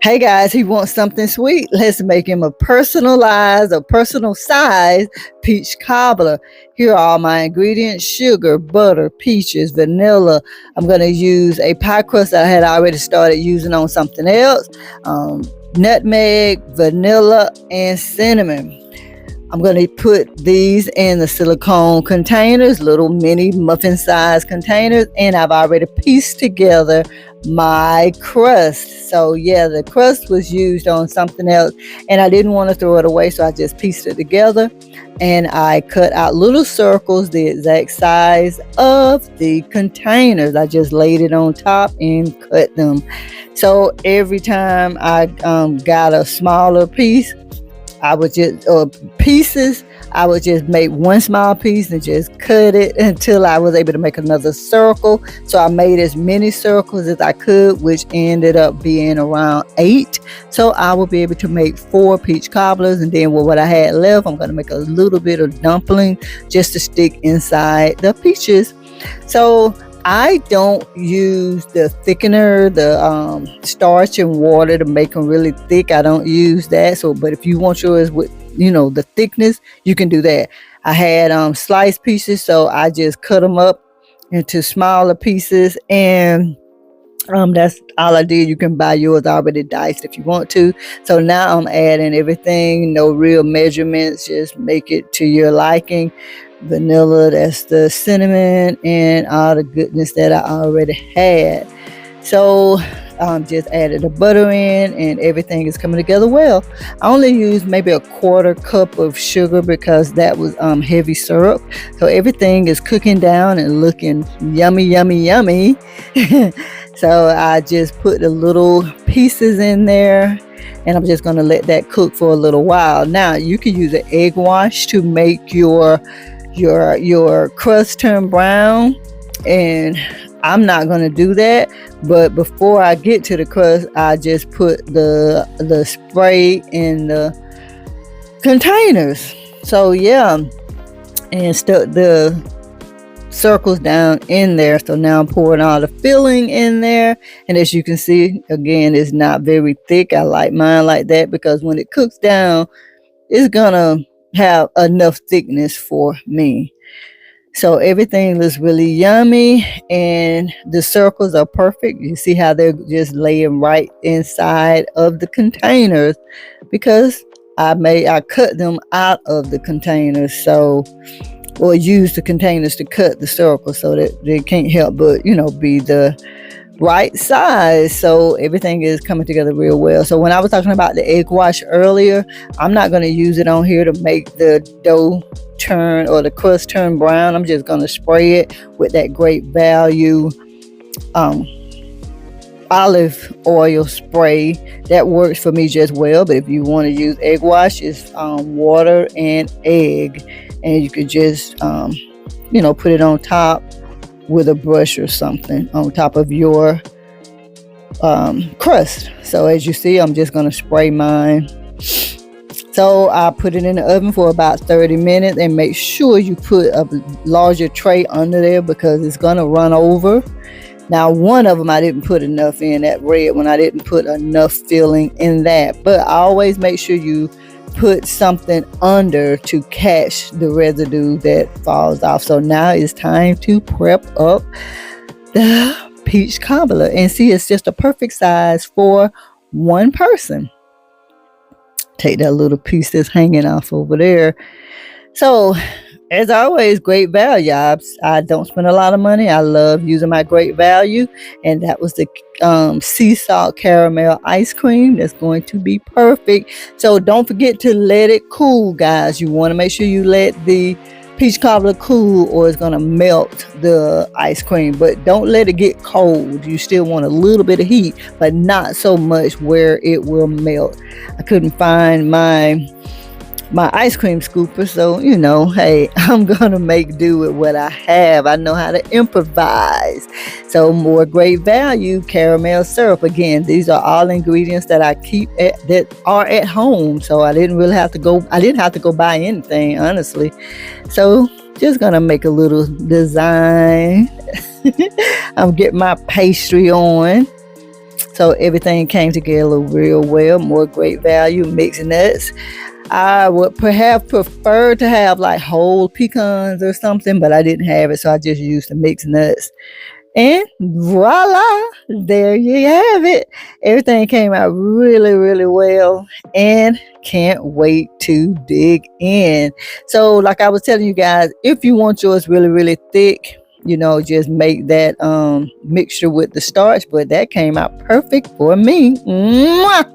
Hey guys, he wants something sweet. Let's make him a personalized or personal size peach cobbler. Here are all my ingredients: sugar, butter, peaches, vanilla. I'm going to use a pie crust that I had already started using on something else, nutmeg, vanilla, and cinnamon. I'm going to put these in the silicone containers, little mini muffin size containers, and I've already pieced together my crust. So yeah, the crust was used on something else and I didn't want to throw it away, so I just pieced it together and I cut out little circles the exact size of the containers. I just laid it on top and cut them. So every time I got a smaller piece, I would just, or pieces, I would just make one small piece and just cut it until I was able to make another circle. So I made as many circles as I could, which ended up being around 8. So I will be able to make 4 peach cobblers. And then with what I had left, I'm going to make a little bit of dumpling just to stick inside the peaches. So I don't use the thickener, the starch and water to make them really thick. I don't use that. So, but if you want yours with, the thickness, you can do that. I had sliced pieces, so I just cut them up into smaller pieces, and that's all I did. You can buy yours already diced if you want to. So now I'm adding everything, no real measurements, just make it to your liking. Vanilla, that's the cinnamon, and all the goodness that I already had. So just added the butter in and everything is coming together well. I only used maybe a 1/4 cup of sugar because that was heavy syrup. So everything is cooking down and looking yummy, yummy, yummy. So I just put the little pieces in there and I'm just going to let that cook for a little while. Now you can use an egg wash to make your crust turn brown, and I'm not going to do that. But before I get to the crust, I just put the spray in the containers. So yeah, and stuck the circles down in there. So now I'm pouring all the filling in there, and as you can see, again, it's not very thick. I like mine like that because when it cooks down, it's gonna have enough thickness for me. So everything looks really yummy and the circles are perfect. You see how they're just laying right inside of the containers because I cut them out of the containers, so, or use the containers to cut the circles so that they can't help but be the right size. So everything is coming together real well. So when I was talking about the egg wash earlier, I'm not going to use it on here to make the dough turn or the crust turn brown. I'm just going to spray it with that Great Value olive oil spray. That works for me just well. But if you want to use egg wash, it's water and egg, and you could just put it on top with a brush or something on top of your crust. So as you see, I'm just going to spray mine. So I put it in the oven for about 30 minutes, and make sure you put a larger tray under there because it's going to run over. Now, one of them I didn't put enough in, that red one, I didn't put enough filling in that. But I always make sure you put something under to catch the residue that falls off. So now it's time to prep up the peach cobbler. And see, it's just a perfect size for one person. Take that little piece that's hanging off over there. So as always, Great Value. I don't spend a lot of money. I love using my Great Value. And that was the sea salt caramel ice cream. That's going to be perfect. So don't forget to let it cool, guys. You want to make sure you let the peach cobbler cool or it's going to melt the ice cream. But don't let it get cold. You still want a little bit of heat, but not so much where it will melt. I couldn't find my ice cream scooper, so hey, I'm gonna make do with what I have. I know how to improvise. So more Great Value caramel syrup. Again, these are all ingredients that I keep that are at home, so I didn't have to go buy anything, honestly. So just gonna make a little design. I'm getting my pastry on. So everything came together real well. More great value mixed nuts. I would perhaps prefer to have like whole pecans or something, but I didn't have it, so I just used the mixed nuts. And voila, there you have it. Everything came out really, really well, and can't wait to dig in. So, like I was telling you guys, if you want yours really, really thick, just make that mixture with the starch, but that came out perfect for me. Mwah!